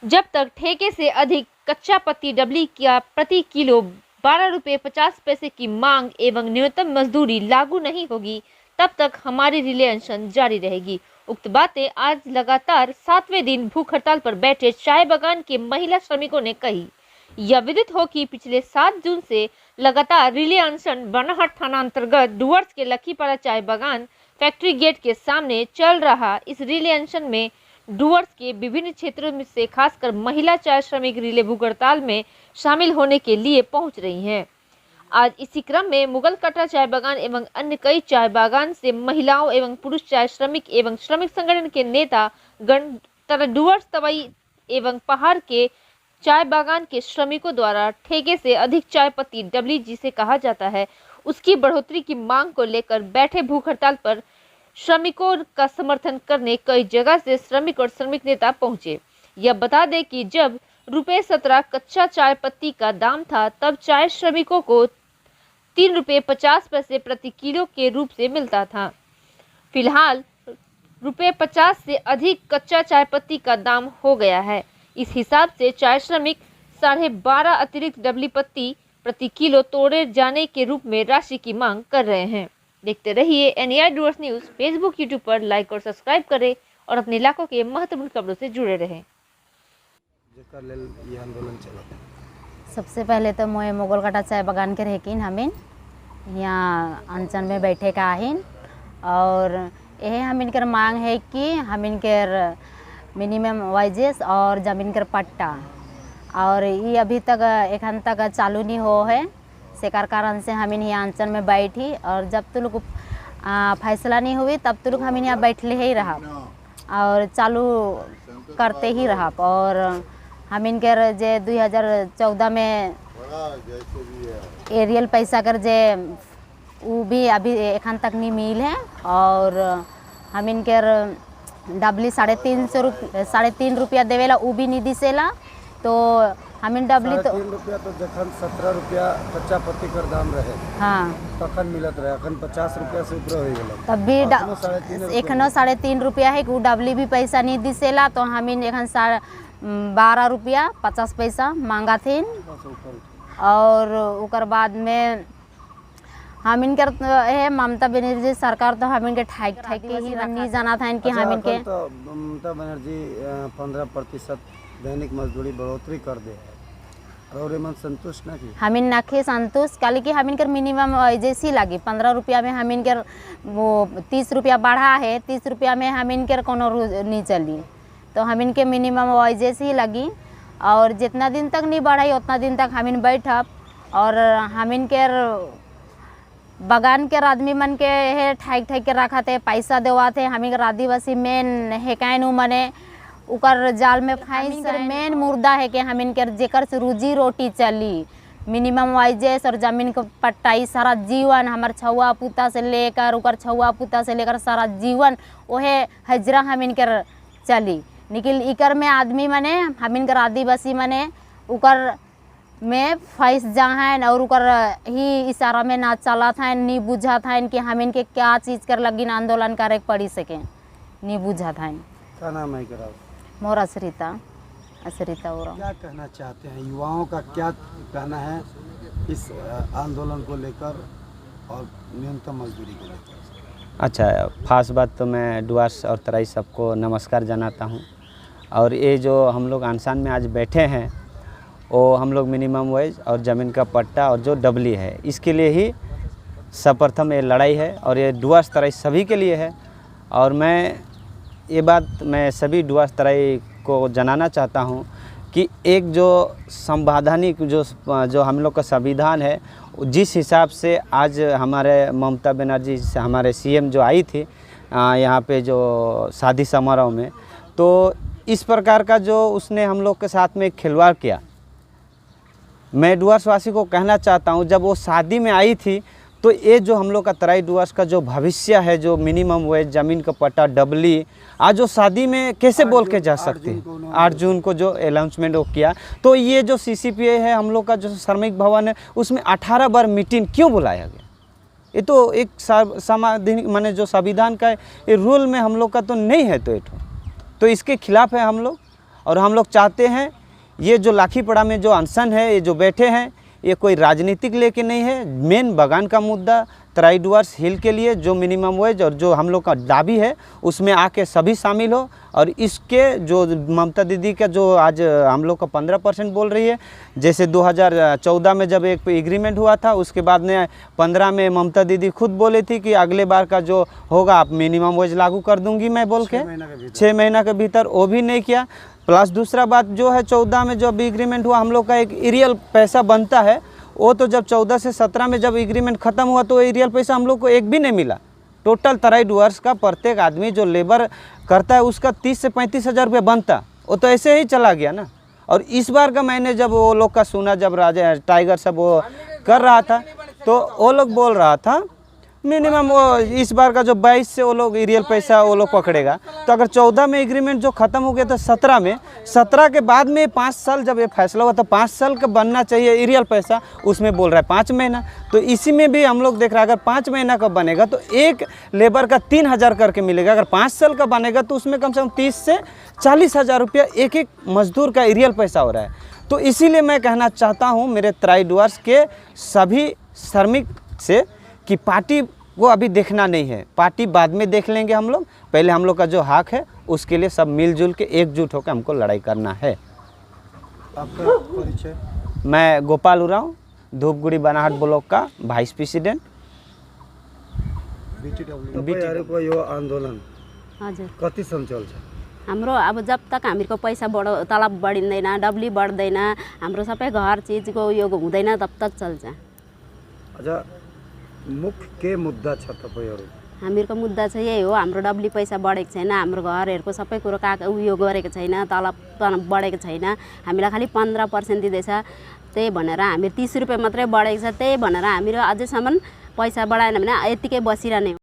जब तक ठेके से अधिक कच्चा पत्ती डबली का प्रति किलो 12 रुपये 50 पैसे की मांग एवं न्यूनतम मजदूरी लागू नहीं होगी, तब तक हमारी रिले अनशन जारी रहेगी। उक्त बातें आज लगातार 7वें दिन भूख हड़ताल पर बैठे चाय बागान के महिला श्रमिकों ने कही। यह विदित हो कि पिछले 7 जून से लगातार रिले अनशन बनहट थाना अंतर्गत डुवर्स के लखीपाड़ा चाय बागान फैक्ट्री गेट के सामने चल रहा। इस रिले अनशन में डुवर्स के विभिन्न क्षेत्रों में से खासकर महिला चाय श्रमिक रिले भूख हड़ताल में शामिल होने के लिए पहुंच रही हैं। आज इसी क्रम में मुगलकटा चाय बागान एवं अन्य कई चाय बागान से महिलाओं एवं पुरुष चाय श्रमिक एवं श्रमिक संगठन के नेता गण तथा डुवर्स तवई एवं पहाड़ के चाय बागान के श्रमिकों द्वारा ठेके से अधिक चाय पत्ती डबली जिसे कहा जाता है उसकी बढ़ोतरी की मांग को लेकर बैठे भूख हड़ताल पर श्रमिकों का समर्थन करने कई जगह से श्रमिक और श्रमिक नेता पहुंचे। यह बता दें कि जब ₹17 कच्चा चाय पत्ती का दाम था तब चाय श्रमिकों को 3 रुपये 50 पैसे प्रति किलो के रूप से मिलता था। फिलहाल ₹50 से अधिक कच्चा चाय पत्ती का दाम हो गया है। इस हिसाब से चाय श्रमिक 12.5 अतिरिक्त डबली पत्ती प्रति किलो तोड़े जाने के रूप में राशि की मांग कर रहे हैं। देखते रहिए NEI डुवर्स न्यूज़। फेसबुक यूट्यूब पर लाइक और सब्सक्राइब करें और अपने इलाकों के महत्वपूर्ण खबरों से जुड़े रहें। सबसे पहले तो मैं मुगलकटा चाय बागान के रहकिन हमिन यहाँ अनशन में बैठे का आहिन और यह हमिन कर मांग है कि हमिन कर मिनिमम वाइजेस और ज़मीन कर पट्टा और ये अभी तक एखन तक चालू नहीं हो है। सेकार कारण से हमिन यहाँ अनशन में बैठी और जब तो लोग फैसला नहीं हुई तब तो लोग हमिन यहाँ बैठले ही रहा और चालू करते ही रहा। और हमिन कर जे 2014 में एरियल पैसा कर जे वो भी अभी एखन तक नहीं मिल है और हमिन कर डबली 3.5 रुपया देवेला वो भी नहीं दिसेला। तो हमिन डबली तो 3 रुपया तो जखन 17 रुपया कच्चा पत्ती कर दाम रहे हाँ तखन मिलत रहे, अखन 50 रुपया से ऊपर हो गेल तब भी एखनो 3.5 रुपया है कि वो डबली भी पैसा नहीं दिसेला। तो हमिन एखन 12 रुपया 50 पैसा मांगा थीन और उकर बाद में हमिन कर है ममता बनर्जी सरकार तो हमिन के ठाक के ही नहीं जाना था इनकी हमिन के तो ममता बनर्जी 15% दैनिक मजदूरी बढ़ोतरी कर दे और मन संतुष्ट नहीं हमिन नखे संतुष्ट काली कि हमिन कर मिनिमम जैसी लगी 15 रुपया में हमिन कर वो 30 रुपया बढ़ा है। 30 रुपया में हमिन कर कोनो नहीं चली तो हमिन के मिनिमम वाइजेस ही लगी और जितना दिन तक नहीं बढ़ाई उतना दिन तक हमिन बैठब। और हमिन के बागान के आदमी मन के है ठाक के रखा थे पैसा देवा थे। हमिन के आदिवासी मेन हेकाइन मने उकर जाल में फाइस मेन मुर्दा है कि हमिन के जेकर से रोजी रोटी चली मिनिमम वाइजेस और जमीन का पट्टाई सारा जीवन हमार छुआ पुता से लेकर उकर छुआ पुता से लेकर सारा जीवन वहे हजरा हमिन कर चली। लेकिन इकर में आदमी मने हमिन कर आदिवासी मने उकर में फैस जहाँ और उकर ही इशारा में ना चला था नहीं बुझा था कि हमिन के क्या चीज़ कर लगी आंदोलन करे पड़ी सके नहीं बुझा था। क्या नाम है करा मोर असरिता और क्या कहना चाहते हैं युवाओं का क्या कहना है इस आंदोलन को लेकर और न्यूनतम मजदूरी को लेकर? अच्छा, खास बात तो मैं डुवर्स और तराई सबको नमस्कार जनाता हूँ। और ये जो हम लोग अनशन में आज बैठे हैं वो हम लोग मिनिमम वेज और ज़मीन का पट्टा और जो डबली है इसके लिए ही सर्वप्रथम ये लड़ाई है और ये डुवर्स तराई सभी के लिए है। और ये बात मैं सभी डुवर्स तराई को जनाना चाहता हूँ कि एक जो संवैधानिक जो हम लोग का संविधान है जिस हिसाब से आज हमारे ममता बनर्जी हमारे CM जो आई थी यहाँ पे जो शादी समारोह में, तो इस प्रकार का जो उसने हम लोग के साथ में खिलवाड़ किया। मैं डुवर्स वासी को कहना चाहता हूँ जब वो शादी में आई थी तो ये जो हम लोग का तराई डुवर्स का जो भविष्य है जो मिनिमम वेज ज़मीन का पट्टा डबली आज जो शादी में कैसे बोल के जा सकते हैं। 8 जून को जो अनाउंसमेंट वो किया तो ये जो CCPA है हम लोग का जो श्रमिक भवन है उसमें 18 बार मीटिंग क्यों बुलाया गया? ये तो एक संवैधानिक माने जो संविधान का ये रूल में हम लोग का तो नहीं है। तो इसके खिलाफ है हम लोग। और हम लोग चाहते हैं ये जो लाखीपड़ा में जो अनशन है, ये जो बैठे हैं, ये कोई राजनीतिक लेके नहीं है। मेन बगान का मुद्दा तराई डुवर्स हिल के लिए जो मिनिमम वेज और जो हम लोग का दाबी है उसमें आके सभी शामिल हो। और इसके जो ममता दीदी का जो आज हम लोग का 15% बोल रही है, जैसे 2014 में जब एक एग्रीमेंट हुआ था, उसके बाद में 15 में ममता दीदी खुद बोली थी कि अगले बार का जो होगा आप मिनिमम वेज लागू कर दूंगी मैं बोल के 6 महीना के भीतर, वो भी नहीं किया। प्लस दूसरा बात जो है 14 में जब एग्रीमेंट हुआ, हम लोग का एक एरियल पैसा बनता है, वो तो जब 14 से 17 में जब एग्रीमेंट ख़त्म हुआ तो एरियल पैसा हम लोग को एक भी नहीं मिला। टोटल तराई डुवर्स का प्रत्येक आदमी जो लेबर करता है उसका 30 से 35 हज़ार रुपये बनता, वो तो ऐसे ही चला गया ना। और इस बार का मैंने जब वो लोग का सुना, जब राजा टाइगर सब वो कर रहा था तो वो लोग बोल रहा था मिनिमम वो इस बार का जो 22 से वो लोग एरियल पैसा वो लोग पकड़ेगा। तो अगर 14 में एग्रीमेंट जो ख़त्म हो गया तो 17 के बाद में 5 साल जब ये फैसला हुआ तो 5 साल का बनना चाहिए एरियल पैसा, उसमें बोल रहा है 5 महीना। तो इसी में भी हम लोग देख रहे हैं अगर 5 महीना का बनेगा तो एक लेबर का 3,000 करके मिलेगा। अगर 5 साल का बनेगा तो उसमें कम से कम 30 से 40 हज़ार रुपया एक एक मजदूर का एरियल पैसा हो रहा है। तो इसीलिए मैं कहना चाहता हूँ मेरे तराई डुवर्स के सभी श्रमिक से कि पार्टी को अभी देखना नहीं है, पार्टी बाद में देख लेंगे हम लोग। पहले हम लोग का जो हक है उसके लिए सब मिलजुल के एकजुट होकर हमको लड़ाई करना है। आपका परिचय? मैं गोपाल उरांव, धूपगुड़ी बनाहट ब्लॉक का वाइस प्रेसिडेंट। बीटीडब्ल्यू यो आंदोलन हजुर कतिसम्म चल्छ? हाम्रो अब जब तक हामीको पैसा तलब बढिँदैन, डब्ली बढ्दैन, हाम्रो सबै घर चिजको यो हुँदैन तब तक चल्छ। अच्छा, मुख्य के मुद्दा छ तपाईहरु? हामीहरूको मुद्दा चाहिँ यही हो, हाम्रो डब्ली पैसा बढेको छैन, हाम्रो घरहरूको सबै कुरो उयो गरेको छैन, तलब बढेको छैन, हामीलाई खालि 15% दिँदैछ। त्यही भनेर हामी 30 रुपियाँ मात्रै बढेको छ, त्यही भनेर हामीहरू अझैसम्म पैसा बढाएन भने यतिकै बसिरहने।